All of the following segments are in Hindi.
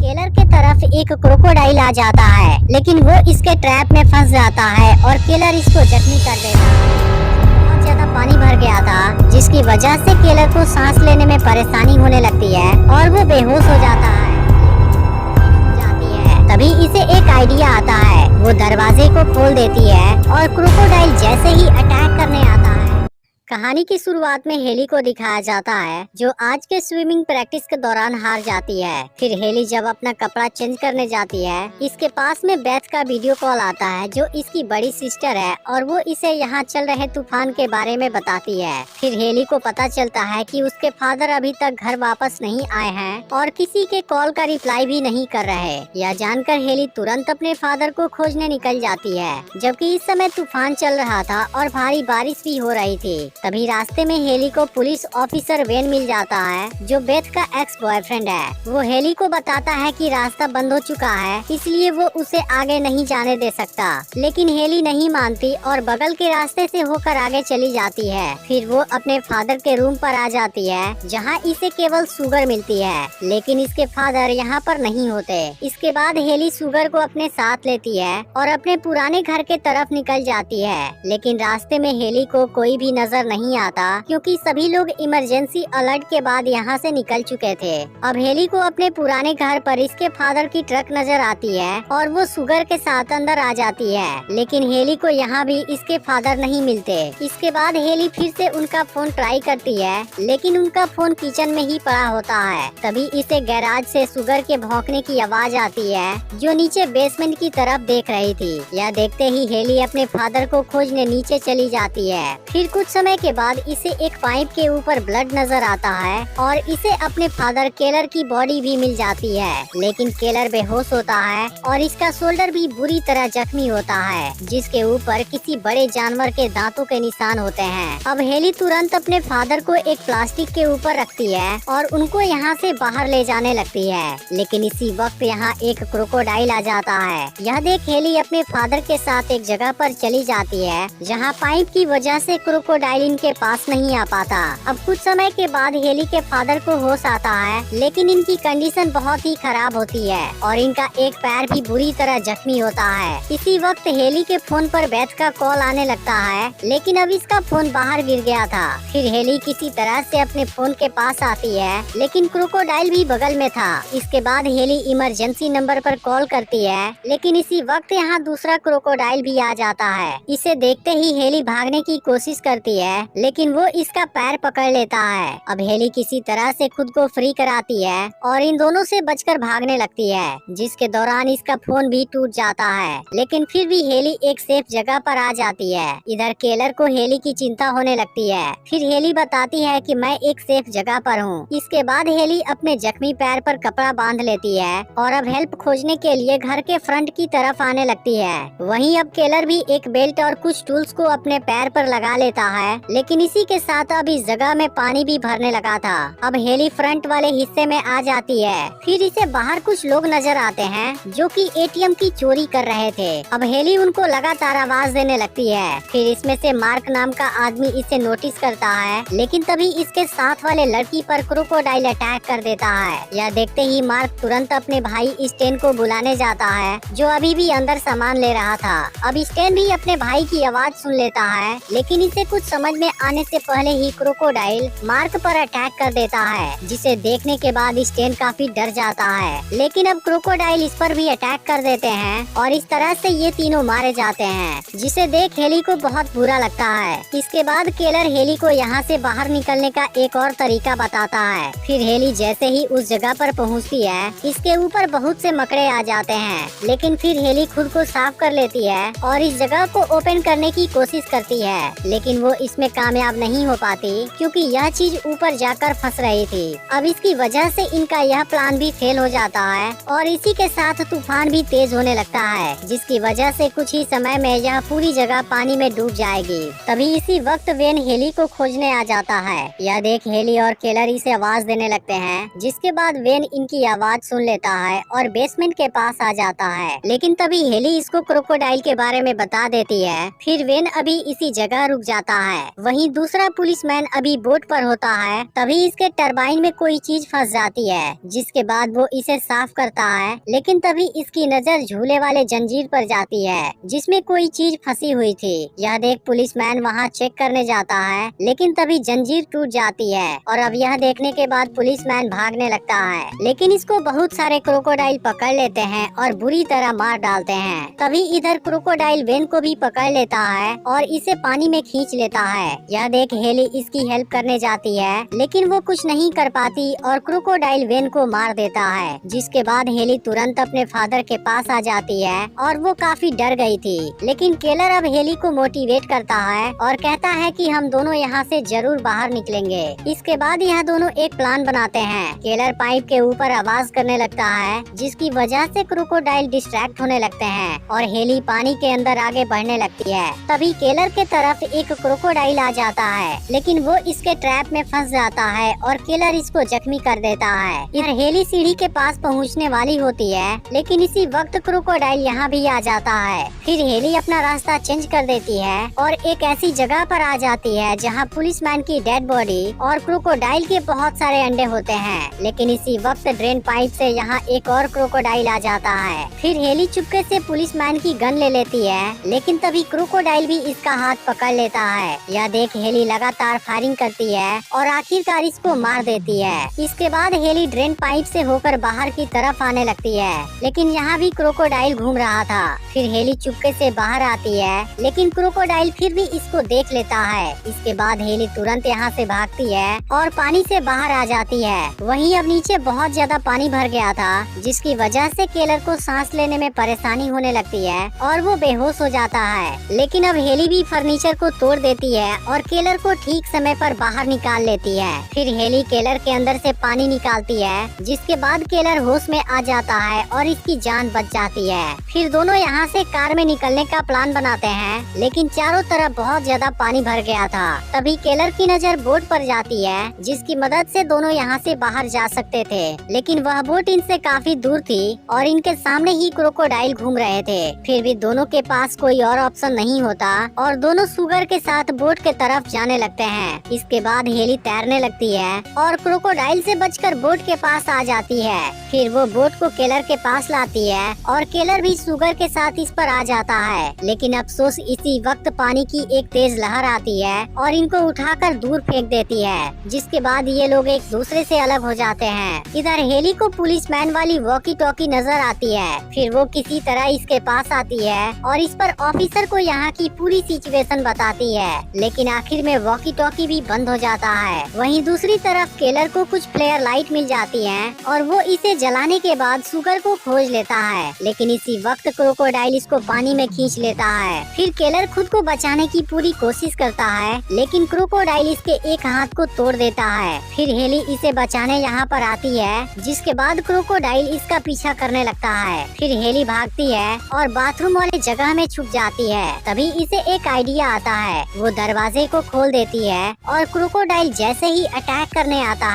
केलर के तरफ एक क्रोकोडाइल आ जाता है, लेकिन वो इसके ट्रैप में फंस जाता है और केलर इसको जख्मी कर देता है। बहुत ज्यादा पानी भर गया था, जिसकी वजह से केलर को सांस लेने में परेशानी होने लगती है और वो बेहोश हो जाता है। तभी इसे एक आइडिया आता है, वो दरवाजे को खोल देती है और क्रोकोडाइल जैसे ही अटैक करने आता है। कहानी की शुरुआत में हेली को दिखाया जाता है, जो आज के स्विमिंग प्रैक्टिस के दौरान हार जाती है। फिर हेली जब अपना कपड़ा चेंज करने जाती है, इसके पास में बेथ का वीडियो कॉल आता है, जो इसकी बड़ी सिस्टर है और वो इसे यहाँ चल रहे तूफान के बारे में बताती है। फिर हेली को पता चलता है कि उसके फादर अभी तक घर वापस नहीं आए हैं और किसी के कॉल का रिप्लाई भी नहीं कर रहे। यह जानकर हेली तुरंत अपने फादर को खोजने निकल जाती है, जबकि इस समय तूफान चल रहा था और भारी बारिश भी हो रही थी। तभी रास्ते में हेली को पुलिस ऑफिसर वेन मिल जाता है, जो बेथ का एक्स बॉयफ्रेंड है। वो हेली को बताता है कि रास्ता बंद हो चुका है, इसलिए वो उसे आगे नहीं जाने दे सकता। लेकिन हेली नहीं मानती और बगल के रास्ते से होकर आगे चली जाती है। फिर वो अपने फादर के रूम पर आ जाती है, जहाँ इसे केवल शुगर मिलती है, लेकिन इसके फादर यहाँ पर नहीं होते। इसके बाद हेली शुगर को अपने साथ लेती है और अपने पुराने घर के तरफ निकल जाती है। लेकिन रास्ते में हेली को कोई भी नजर नहीं आता, क्योंकि सभी लोग इमरजेंसी अलर्ट के बाद यहाँ से निकल चुके थे। अब हेली को अपने पुराने घर पर इसके फादर की ट्रक नजर आती है और वो शुगर के साथ अंदर आ जाती है, लेकिन हेली को यहाँ भी इसके फादर नहीं मिलते। इसके बाद हेली फिर से उनका फोन ट्राई करती है, लेकिन उनका फोन किचन में ही पड़ा होता है। तभी इसे गैराज से शुगर के भौंकने की आवाज आती है, जो नीचे बेसमेंट की तरफ देख रही थी। यह देखते ही हेली अपने फादर को खोजने नीचे चली जाती है। फिर कुछ समय के बाद इसे एक पाइप के ऊपर ब्लड नजर आता है और इसे अपने फादर केलर की बॉडी भी मिल जाती है, लेकिन केलर बेहोश होता है और इसका शोल्डर भी बुरी तरह जख्मी होता है, जिसके ऊपर किसी बड़े जानवर के दांतों के निशान होते हैं। अब हेली तुरंत अपने फादर को एक प्लास्टिक के ऊपर रखती है और उनको यहाँ से बाहर ले जाने लगती है, लेकिन इसी वक्त यहाँ एक क्रोकोडाइल आ जाता है। यह देख हेली अपने फादर के साथ एक जगह पर चली जाती है, जहाँ पाइप की वजह से क्रोकोडाइल इनके पास नहीं आ पाता। अब कुछ समय के बाद हेली के फादर को होश आता है, लेकिन इनकी कंडीशन बहुत ही खराब होती है और इनका एक पैर भी बुरी तरह जख्मी होता है। इसी वक्त हेली के फोन पर बेथ का कॉल आने लगता है, लेकिन अब इसका फोन बाहर गिर गया था। फिर हेली किसी तरह से अपने फोन के पास आती है, लेकिन क्रोकोडाइल भी बगल में था। इसके बाद हेली इमरजेंसी नंबर पर कॉल करती है, लेकिन इसी वक्त यहाँ दूसरा क्रोकोडाइल भी आ जाता है। इसे देखते ही हेली भागने की कोशिश करती है, लेकिन वो इसका पैर पकड़ लेता है। अब हेली किसी तरह से खुद को फ्री कराती है और इन दोनों से बचकर भागने लगती है, जिसके दौरान इसका फोन भी टूट जाता है। लेकिन फिर भी हेली एक सेफ जगह पर आ जाती है। इधर केलर को हेली की चिंता होने लगती है। फिर हेली बताती है कि मैं एक सेफ जगह पर हूँ। इसके बाद हेली अपने जख्मी पैर पर कपड़ा बांध लेती है और अब हेल्प खोजने के लिए घर के फ्रंट की तरफ आने लगती है। वहीं अब केलर भी एक बेल्ट और कुछ टूल्स को अपने पैर पर लगा लेता है, लेकिन इसी के साथ अब इस जगह में पानी भी भरने लगा था। अब हेली फ्रंट वाले हिस्से में आ जाती है। फिर इसे बाहर कुछ लोग नजर आते हैं, जो कि एटीएम की चोरी कर रहे थे। अब हेली उनको लगातार आवाज देने लगती है। फिर इसमें से मार्क नाम का आदमी इसे नोटिस करता है, लेकिन तभी इसके साथ वाले लड़की पर क्रोकोडाइल अटैक कर देता है। यह देखते ही मार्क तुरंत अपने भाई स्टेन को बुलाने जाता है, जो अभी भी अंदर सामान ले रहा था। अब स्टेन भी अपने भाई की आवाज सुन लेता है, लेकिन इसे कुछ समझ में आने से पहले ही क्रोकोडाइल मार्क पर अटैक कर देता है, जिसे देखने के बाद स्टेन काफी डर जाता है। लेकिन अब क्रोकोडाइल इस पर भी अटैक कर देते हैं और इस तरह से ये तीनों मारे जाते हैं, जिसे देख हेली को बहुत बुरा लगता है। इसके बाद केलर हेली को यहाँ से बाहर निकलने का एक और तरीका बताता है। फिर हेली जैसे ही उस जगह पर पहुँचती है, इसके ऊपर बहुत से मकड़े आ जाते हैं, लेकिन फिर हेली खुद को साफ कर लेती है और इस जगह को ओपन करने की कोशिश करती है, लेकिन वो इसमें कामयाब नहीं हो पाती, क्योंकि यह चीज ऊपर जाकर फंस रही थी। अब इसकी वजह से इनका यह प्लान भी फेल हो जाता है और इसी के साथ तूफान भी तेज होने लगता है, जिसकी वजह से कुछ ही समय में यह पूरी जगह पानी में डूब जाएगी। तभी इसी वक्त वेन हेली को खोजने आ जाता है। यह देख हेली और केलर इसे आवाज देने लगते हैं, जिसके बाद वेन इनकी आवाज सुन लेता है और बेसमेंट के पास आ जाता है। लेकिन तभी हेली इसको क्रोकोडाइल के बारे में बता देती है। फिर वेन अभी इसी जगह रुक जाता है। वहीं दूसरा पुलिसमैन अभी बोट पर होता है, तभी इसके टरबाइन में कोई चीज फंस जाती है, जिसके बाद वो इसे साफ करता है। लेकिन तभी इसकी नजर झूले वाले जंजीर पर जाती है, जिसमें कोई चीज फंसी हुई थी। यह देख पुलिसमैन वहाँ चेक करने जाता है, लेकिन तभी जंजीर टूट जाती है और अब यह देखने के बाद पुलिसमैन भागने लगता है। लेकिन इसको बहुत सारे क्रोकोडाइल पकड़ लेते हैं और बुरी तरह मार डालते हैं। तभी इधर क्रोकोडाइल वेन को भी पकड़ लेता है और इसे पानी में खींच लेता है। यह देख हेली इसकी हेल्प करने जाती है, लेकिन वो कुछ नहीं कर पाती और क्रोकोडाइल वेन को मार देता है। जिसके बाद हेली तुरंत अपने फादर के पास आ जाती है और वो काफी डर गई थी। लेकिन केलर अब हेली को मोटिवेट करता है और कहता है कि हम दोनों यहाँ से जरूर बाहर निकलेंगे। इसके बाद यह दोनों एक प्लान बनाते हैं। केलर पाइप के ऊपर आवाज करने लगता है, जिसकी वजह से क्रोकोडाइल डिस्ट्रैक्ट होने लगते हैं और हेली पानी के अंदर आगे बढ़ने लगती है। तभी केलर के तरफ एक क्रोकोडाइल आ जाता है, लेकिन वो इसके ट्रैप में फंस जाता है और केलर इसको जख्मी कर देता है। इधर हेली सीढ़ी के पास पहुँचने वाली होती है, लेकिन इसी वक्त क्रोकोडाइल यहाँ भी आ जाता है। फिर हेली अपना रास्ता चेंज कर देती है और एक ऐसी जगह पर आ जाती है जहाँ पुलिसमैन की डेड बॉडी और क्रोकोडाइल के बहुत सारे अंडे होते हैं। लेकिन इसी वक्त ड्रेन पाइप से यहाँ एक और क्रोकोडाइल आ जाता है। फिर हेली चुपके से पुलिसमैन की गन ले लेती है, लेकिन तभी क्रोकोडाइल भी इसका हाथ पकड़ लेता है। यह देख हेली लगातार फायरिंग करती है और आखिरकार इसको मार देती है। इसके बाद हेली ड्रेन पाइप से होकर बाहर की तरफ आने लगती है, लेकिन यहाँ भी क्रोकोडाइल घूम रहा था। फिर हेली चुपके से बाहर आती है, लेकिन क्रोकोडाइल फिर भी इसको देख लेता है। इसके बाद हेली तुरंत यहाँ से भागती है और पानी से बाहर आ जाती है। वहीं अब नीचे बहुत ज्यादा पानी भर गया था, जिसकी वजह से केलर को सांस लेने में परेशानी होने लगती है और वो बेहोश हो जाता है। लेकिन अब हेली भी फर्नीचर को तोड़ देती है और केलर को ठीक समय पर बाहर निकाल लेती है। फिर हेली केलर के अंदर से पानी निकालती है, जिसके बाद केलर होश में आ जाता है और इसकी जान बच जाती है। फिर दोनों यहाँ से कार में निकलने का प्लान बनाते हैं, लेकिन चारों तरफ बहुत ज्यादा पानी भर गया था। तभी केलर की नजर बोट पर जाती है, जिसकी मदद से दोनों यहाँ से बाहर जा सकते थे। लेकिन वह बोट इनसे काफी दूर थी और इनके सामने ही क्रोकोडाइल घूम रहे थे। फिर भी दोनों के पास कोई और ऑप्शन नहीं होता और दोनों सुगर के साथ बोट के तरफ जाने लगते हैं। इसके बाद हेली तैरने लगती है और क्रोकोडाइल से बचकर बोट के पास आ जाती है। फिर वो बोट को केलर के पास लाती है और केलर भी सुगर के साथ इस पर आ जाता है। लेकिन अफसोस इसी वक्त पानी की एक तेज लहर आती है और इनको उठाकर दूर फेंक देती है, जिसके बाद ये लोग एक दूसरे से अलग हो जाते हैं। इधर हेली को पुलिसमैन वाली वॉकी टॉकी नजर आती है। फिर वो किसी तरह इसके पास आती है और इस पर ऑफिसर को यहाँ की पूरी सिचुएशन बताती है, लेकिन आखिर में वॉकी टॉकी भी बंद हो जाता है। वहीं दूसरी तरफ केलर को कुछ फ्लेयर लाइट मिल जाती है और वो इसे जलाने के बाद सुगर को खोज लेता है। लेकिन इसी वक्त क्रोकोडाइल इसको पानी में खींच लेता है। फिर केलर खुद को बचाने की पूरी कोशिश करता है, लेकिन क्रोकोडाइल इसके एक हाथ को तोड़ देता है। फिर हेली इसे बचाने यहाँ पर आती है, जिसके बाद क्रोकोडाइल इसका पीछा करने लगता है। फिर हेली भागती है और बाथरूम वाले जगह में छुप जाती है। तभी इसे एक आइडिया आता है। वो दरवाजे को खोल देती है और क्रोकोडाइल जैसे ही अटैक करने आता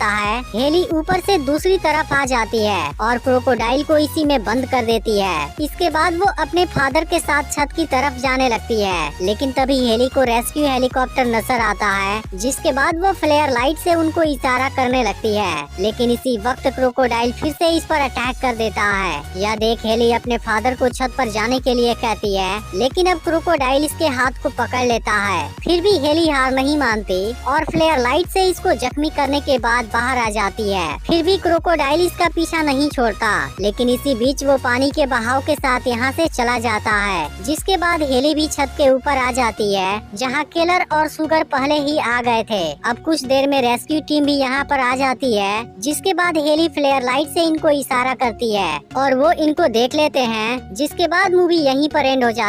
है हेली ऊपर से दूसरी तरफ आ जाती है और क्रोकोडाइल को इसी में बंद कर देती है। इसके बाद वो अपने फादर के साथ छत की तरफ जाने लगती है। लेकिन तभी हेली को रेस्क्यू हेलीकॉप्टर नजर आता है, जिसके बाद वो फ्लेयर लाइट से उनको इशारा करने लगती है। लेकिन इसी वक्त क्रोकोडाइल फिर से इस पर अटैक कर देता है। यह देख हेली अपने फादर को छत पर जाने के लिए कहती है, लेकिन अब क्रोकोडाइल इसके हाथ को पकड़ लेता है। फिर भी हेली हार नहीं मानती और फ्लेयर लाइट से इसको जख्मी करने के बाद बाहर आ जाती है। फिर भी क्रोकोडाइल इसका पीछा नहीं छोड़ता, लेकिन इसी बीच वो पानी के बहाव के साथ यहाँ से चला जाता है। जिसके बाद हेली भी छत के ऊपर आ जाती है, जहाँ केलर और सुगर पहले ही आ गए थे। अब कुछ देर में रेस्क्यू टीम भी यहाँ पर आ जाती है, जिसके बाद हेली फ्लेयर लाइट से इनको इशारा करती है और वो इनको देख लेते हैं। जिसके बाद मूवी यहीं पर एंड हो जाती है।